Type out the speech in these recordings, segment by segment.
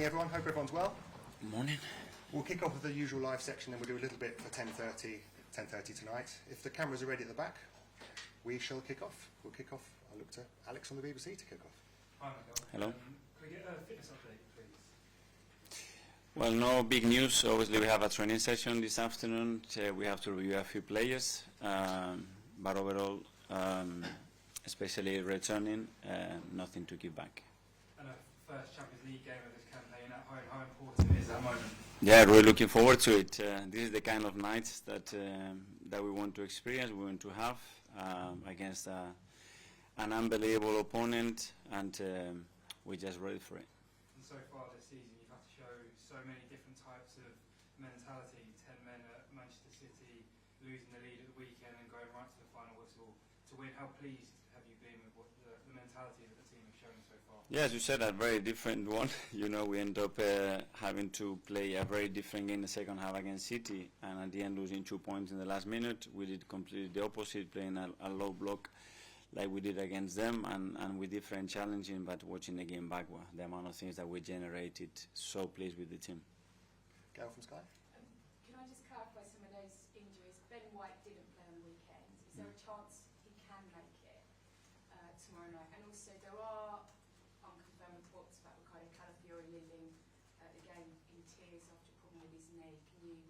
Morning everyone, hope everyone's well. Morning. We'll kick off with the usual live section and we'll do a little bit for 10:30 tonight. If the cameras are ready at the back, we shall kick off. We'll kick off. I'll look to Alex on the BBC to kick off. Hi Mikel. Hello. Can we get a fitness update, please? Well, no big news. Obviously, we have a training session this afternoon. We have to review a few players, but overall, especially returning, nothing to give back. And a first Champions League game of this campaign at home, how important is that moment? Yeah, really looking forward to it. This is the kind of nights that we want to experience, we want to have against an unbelievable opponent, and we're just ready for it. And so far this season, you've had to show so many different types of mentality. 10 men at Manchester City, losing the lead at the weekend and going right to the final whistle to win. How pleased have you been with what the mentality that the team have shown so far? Yeah, as you said, a very different one. You know, we end up having to play a very different game in the second half against City, and at the end losing 2 points in the last minute. We did completely the opposite, playing a low block like we did against them, and with different challenging, but watching the game back, the amount of things that we generated, so pleased with the team. Gail from Sky. Can I just clarify some of those injuries? Ben White didn't play on the weekend. Is there a chance he can make it tomorrow night? And also, there are unconfirmed reports about Ricardo Calafiori leaving the game in tears after a problem with his knee. Can you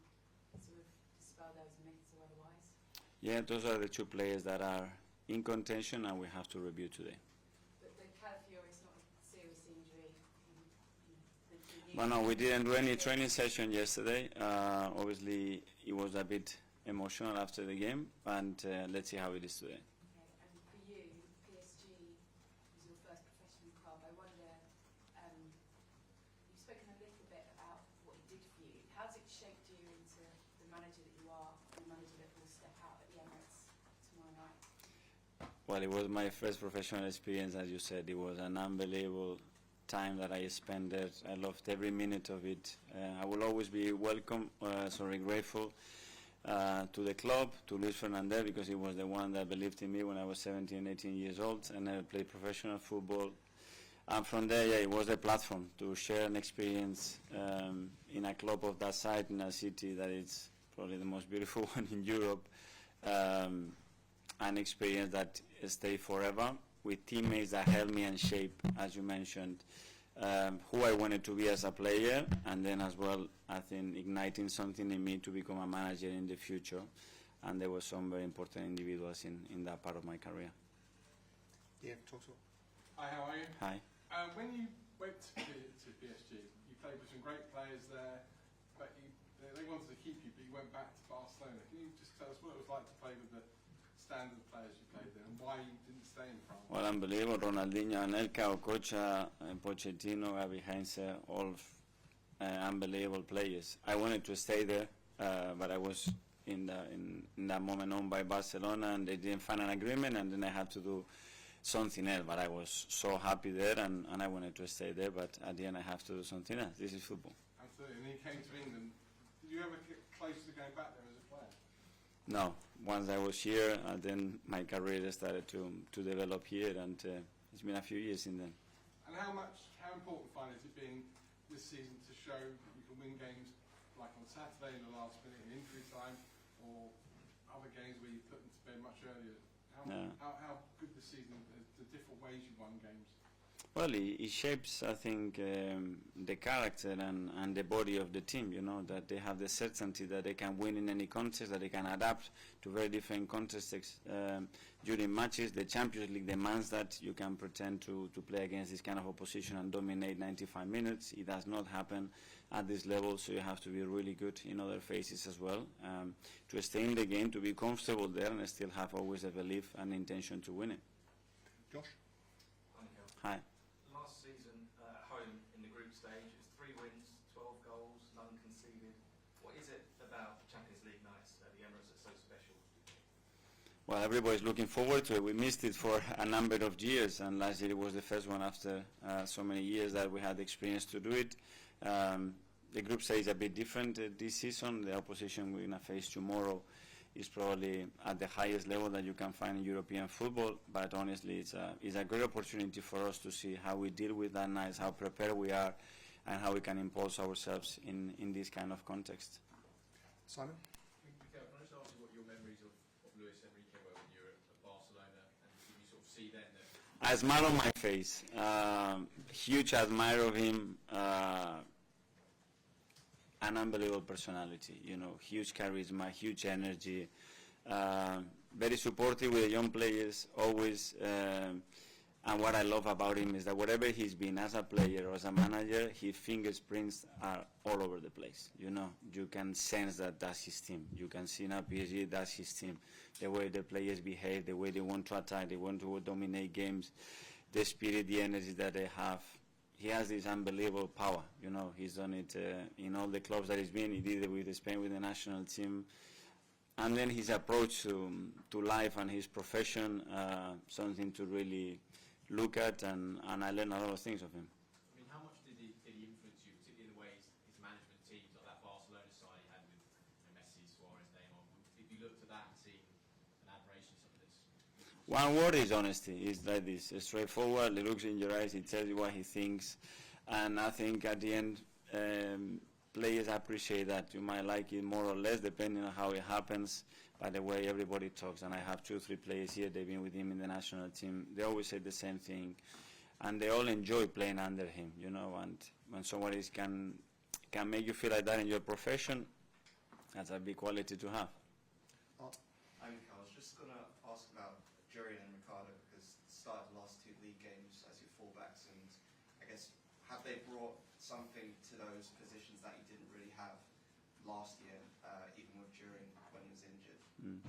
sort of dispel those myths or otherwise? Yeah, those are the two players that are in contention, and we have to review today. But the Calafiori is not a serious injury. Well, no, we didn't do any training session yesterday. Obviously, it was a bit emotional after the game, and let's see how it is today. Okay, and for you, PSG was your first professional club. I wonder, you've spoken a little bit about what it did for you. How's it shaped you into the manager that you are, and the manager that will step out at the Emirates tomorrow night? Well, it was my first professional experience, as you said. It was an unbelievable time that I spent there. I loved every minute of it. I will always be grateful to the club, to Luis Fernandez, because he was the one that believed in me when I was 17, 18 years old, and I played professional football. And from there, yeah, it was a platform to share an experience in a club of that size, in a city that is probably the most beautiful one in Europe. An experience that stay forever, with teammates that helped me and shape, as you mentioned, who I wanted to be as a player, and then as well, I think, igniting something in me to become a manager in the future. And there were some very important individuals in that part of my career. Yeah, talk to. Hi, how are you? Hi. When you went to PSG, you played with some great players there, but they wanted to keep you, but you went back to Barcelona. Can you just tell us what it was like to play with the standard players you played there, and why you didn't stay in France? Well, unbelievable. Ronaldinho, Anelka, Okocha, Pochettino, Gavi Heinze, all unbelievable players. I wanted to stay there, but I was in that moment owned by Barcelona, and they didn't find an agreement, and then I had to do something else. But I was so happy there, and I wanted to stay there, but at the end I have to do something else. This is football. Absolutely. And then you came to England. Did you ever get close to going back there as a player? No. Once I was here, then my career started to develop here, and it's been a few years in then. And how important fun is it being this season to show that you can win games like on Saturday in the last minute in injury time, or other games where you put them to bed much earlier? How good the season is, the different ways you won games? Well, it shapes, I think, the character and the body of the team, you know, that they have the certainty that they can win in any context, that they can adapt to very different contexts during matches. The Champions League demands that you can pretend to play against this kind of opposition and dominate 95 minutes. It does not happen at this level, so you have to be really good in other phases as well to stay in the game, to be comfortable there, and still have always a belief and intention to win it. Josh? Hi. Last season at home in the group stage, it was 3 wins, 12 goals, none conceded. What is it about Champions League nights at the Emirates that's so special? Well, everybody's looking forward to it. We missed it for a number of years, and last year it was the first one after so many years that we had the experience to do it. The group stage is a bit different this season. The opposition we're going to face tomorrow is probably at the highest level that you can find in European football, but honestly it's a great opportunity for us to see how we deal with that night, how prepared we are and how we can impose ourselves in this kind of context. Simon? Mikel, can I just ask you what your memories of Luis Enrique were when you were at Barcelona, and did you sort of see then that? A smile on my face. Huge admirer of him. An unbelievable personality, you know, huge charisma, huge energy, very supportive with the young players, always. And what I love about him is that whatever he's been as a player or as a manager, his fingerprints are all over the place. You know, you can sense that that's his team. You can see now PSG, that's his team. The way the players behave, the way they want to attack, they want to dominate games, the spirit, the energy that they have. He has this unbelievable power. You know, he's done it in all the clubs that he's been. He did it with Spain, with the national team. And then his approach to life and his profession, something to really look at, and I learned a lot of things of him. I mean, how much did he influence you, particularly in the ways his management teams, like that Barcelona side he had with Messi, Suarez, Neymar? If you looked at that and seen an admiration for some of this? One word is honesty. It's like this, straightforward. He looks in your eyes, he tells you what he thinks, and I think at the end, players appreciate that. You might like it more or less, depending on how it happens. By the way, everybody talks, and I have 2 or 3 players here, they've been with him in the national team. They always say the same thing, and they all enjoy playing under him, you know, and when somebody can make you feel like that in your profession, that's a big quality to have. Hi, Mikel. I was just going to ask about Jurien and Ricardo, because started the last 2 league games as your fullbacks, and I guess have they brought something to those positions that you didn't really have last year, even with Jurien when he was injured,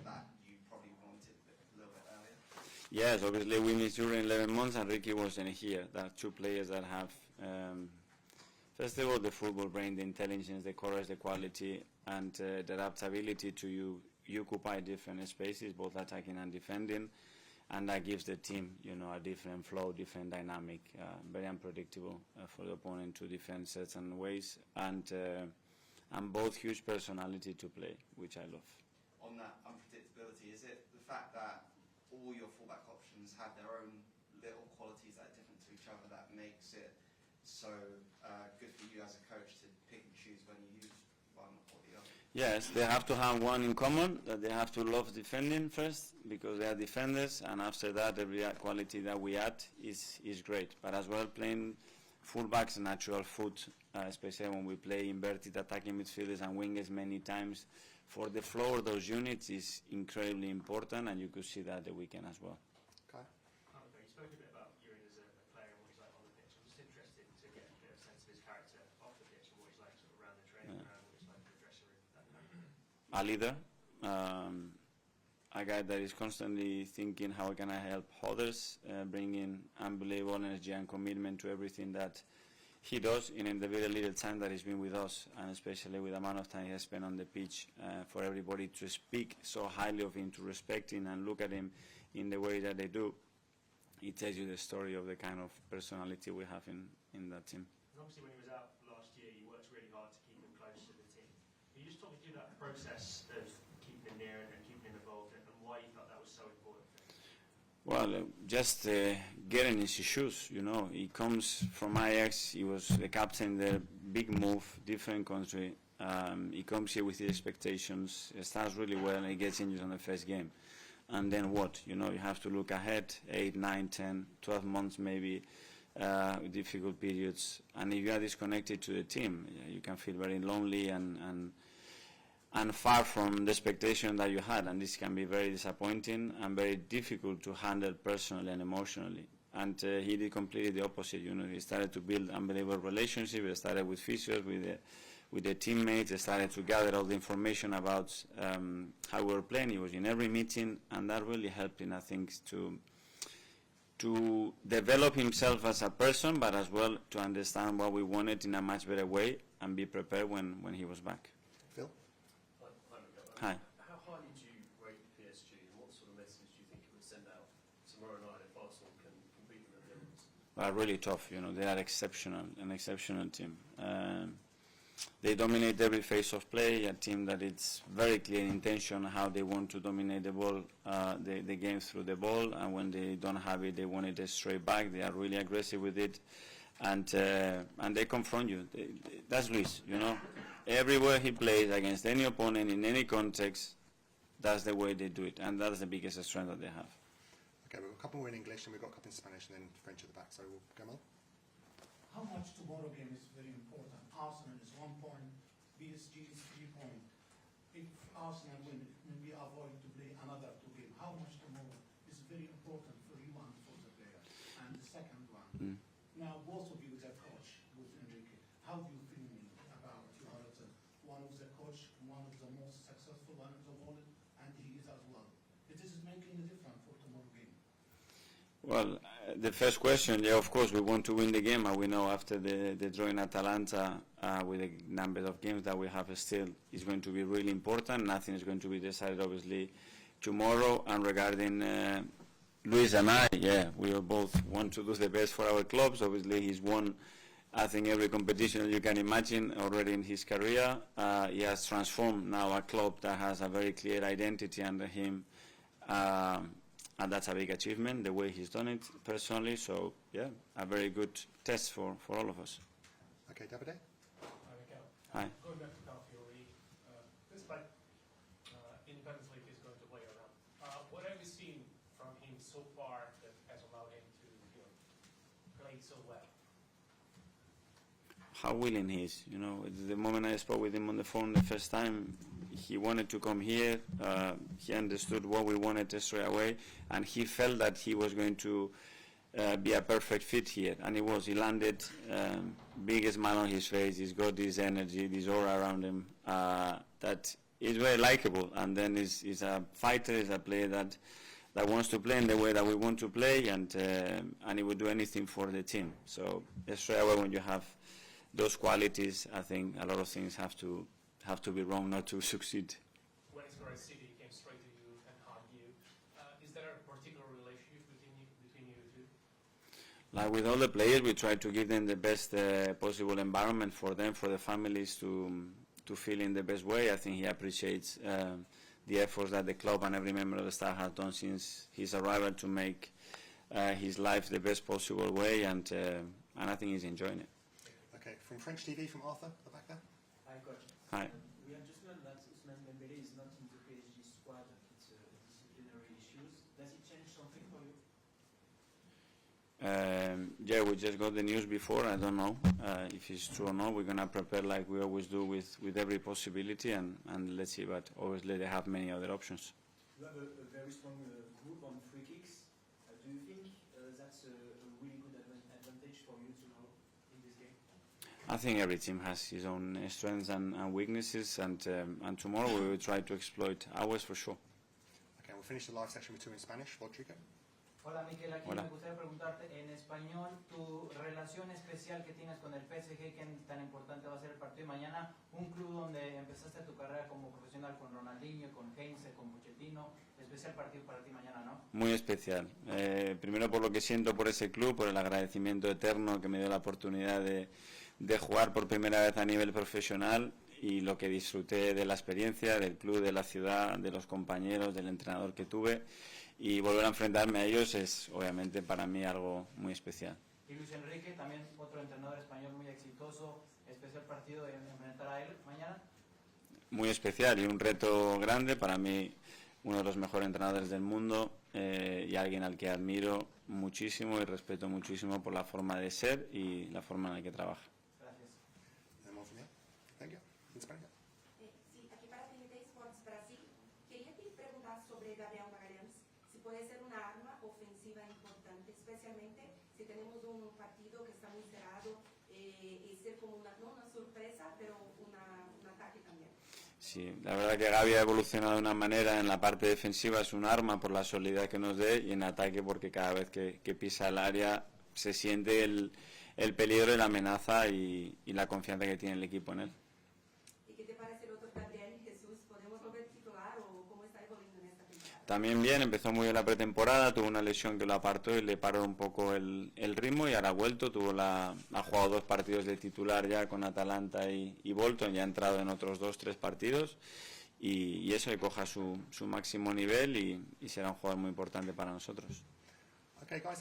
that you probably wanted a little bit earlier? Yes, obviously we missed during 11 months and Ricky wasn't here. There are 2 players that have, first of all, the football brain, the intelligence, the courage, the quality, and the adaptability to you occupy different spaces, both attacking and defending, and that gives the team, you know, a different flow, different dynamic, very unpredictable for the opponent to defend certain ways, and both huge personality to play, which I love. On that unpredictability, is it the fact that all your fullback options have their own little qualities that are different to each other that makes it so good for you as a coach to pick and choose when you use one or the other? Yes, they have to have one in common, that they have to love defending first, because they are defenders, and after that every quality that we add is great. But as well, playing fullbacks, natural foot, especially when we play inverted attacking midfielders and wingers many times, for the flow of those units is incredibly important, and you could see that the weekend as well. Okay. You spoke a bit about Jurien as a player and what he's like on the pitch. I'm just interested to get a bit of a sense of his character off the pitch and what he's like sort of around the training ground, what he's like in the dressing room, that kind of thing. A leader, a guy that is constantly thinking how can I help others, bringing unbelievable energy and commitment to everything that he does in the very little time that he's been with us, and especially with the amount of time he has spent on the pitch, for everybody to speak so highly of him, to respect him and look at him in the way that they do. It tells you the story of the kind of personality we have in that team. And obviously when he was out last year, you worked really hard to keep him close to the team. Can you just talk me through that process of keeping him near and keeping him involved, and why you felt that was so important for him? Well, just getting in his shoes, you know. He comes from Ajax, he was the captain there, big move, different country. He comes here with his expectations, he starts really well, and he gets injured on the first game. And then what? You know, you have to look ahead, 8, 9, 10, 12 months maybe, difficult periods. And if you are disconnected to the team, you can feel very lonely and far from the expectation that you had, and this can be very disappointing and very difficult to handle personally and emotionally. And he did completely the opposite. You know, he started to build unbelievable relationships. He started with physios, with the teammates. He started to gather all the information about how we were playing. He was in every meeting, and that really helped him, I think, to develop himself as a person, but as well to understand what we wanted in a much better way and be prepared when he was back. Phil? Hi. How highly do you rate PSG, and what sort of message do you think it would send out tomorrow night if Arsenal can beat them at the Emirates? Are really tough, you know. They are exceptional, an exceptional team. They dominate every phase of play, a team that it's very clear in intention how they want to dominate the ball, the game through the ball, and when they don't have it, they want it straight back. They are really aggressive with it. and they confront you. That's Luis, you know. Everywhere he plays against any opponent in any context, that's the way they do it, and that's the biggest strength that they have. Okay, we've got a couple more in English and we've got a couple in Spanish and then French at the back, so we'll go on. How much tomorrow game is very important? Arsenal is 1 point, PSG is 3 points. If Arsenal win, we are going to play another 2 games. How much tomorrow is very important for you and for the players? And the second one, now both of you is a coach with Enrique. How do you feel about you are one of the coach, one of the most successful one in the world, and he is as well. It is making a difference for tomorrow game. Well, the first question, yeah, of course, we want to win the game, and we know after the draw in Atalanta, with the number of games that we have still, is going to be really important. Nothing is going to be decided, obviously, tomorrow. And regarding Luis and I, yeah, we all both want to do the best for our clubs. Obviously, he's won, I think, every competition you can imagine already in his career. He has transformed now a club that has a very clear identity under him. And that's a big achievement, the way he's done it personally. So, yeah, a very good test for all of us. Okay, Davide? Hi, Mikel. Hi. Going back to Calfiori, despite Independence League is going to play around, what have you seen from him so far that has allowed him to play so well? How willing he is, you know. The moment I spoke with him on the phone the first time, he wanted to come here. He understood what we wanted straight away, and he felt that he was going to be a perfect fit here. And he was. He landed, big smile on his face. He's got this energy, this aura around him that is very likable. And then he's a fighter. He's a player that wants to play in the way that we want to play, and he would do anything for the team. So straight away, when you have those qualities, I think a lot of things have to be wrong not to succeed. When he scored at City, he came straight to you and hugged you. Is there a particular relationship between you two? Like with all the players, we try to give them the best possible environment for them, for the families to feel in the best way. I think he appreciates the efforts that the club and every member of the staff has done since his arrival to make his life the best possible way, and I think he's enjoying it. Okay, from French TV, from Arthur, at the back there. Hi, Coach. Hi. We have just learned that Ousmane Dembélé is not in the PSG squad. It's disciplinary issues. Does it change something for you? Yeah, we just got the news before. I don't know if it's true or not. We're going to prepare like we always do with every possibility, and let's see. But obviously they have many other options. You have a very strong group on free kicks. Do you think that's a really good advantage for you to know in this game? I think every team has his own strengths and weaknesses, and tomorrow we will try to exploit ours for sure. Okay, we'll finish the live section with 2 in Spanish. Rodrigo? Hola Mikel, aquí Hola. me gustaría preguntarte en español tu relación especial que tienes con el PSG, que tan importante va a ser el partido de mañana, un club donde empezaste tu carrera como profesional con Ronaldinho, con Heinze, con Pochettino, especial partido para ti mañana, ¿no? Muy especial. Primero por lo que siento por ese club, por el agradecimiento eterno que me dio la oportunidad de jugar por primera vez a nivel profesional, y lo que disfruté de la experiencia, del club, de la ciudad, de los compañeros, del entrenador que tuve, y volver a enfrentarme a ellos es obviamente para mí algo muy especial. Y Luis Enrique, también otro entrenador español muy exitoso, especial partido de enfrentar a él mañana. Muy especial y un reto grande para mí, uno de los mejores entrenadores del mundo, y alguien al que admiro muchísimo y respeto muchísimo por la forma de ser y la forma en la que trabaja. Gracias. Thank you. In Spanish. Sí, aquí para TNT Sports Brasil. Quería te preguntar sobre Gabriel Magalhães, si puede ser una arma ofensiva importante, especialmente si tenemos un partido que está muy cerrado, y ser como no una sorpresa, pero un ataque también. Sí, la verdad que Gaby ha evolucionado de una manera. En la parte defensiva es un arma por la solidez que nos dé, y en ataque porque cada vez que pisa el área se siente el peligro y la amenaza y la confianza que tiene el equipo en él. ¿Y qué te parece el otro Gabriel Jesús? ¿Podemos volver titular o cómo está evolucionando en esta temporada? También bien, empezó muy bien la pretemporada, tuvo una lesión que lo apartó y le paró un poco el ritmo, y ahora ha vuelto, ha jugado 2 partidos de titular ya con Atalanta y Bolton, ya ha entrado en otros 2-3 partidos, y eso, que coja su máximo nivel y será un jugador muy importante para nosotros. Okay, guys.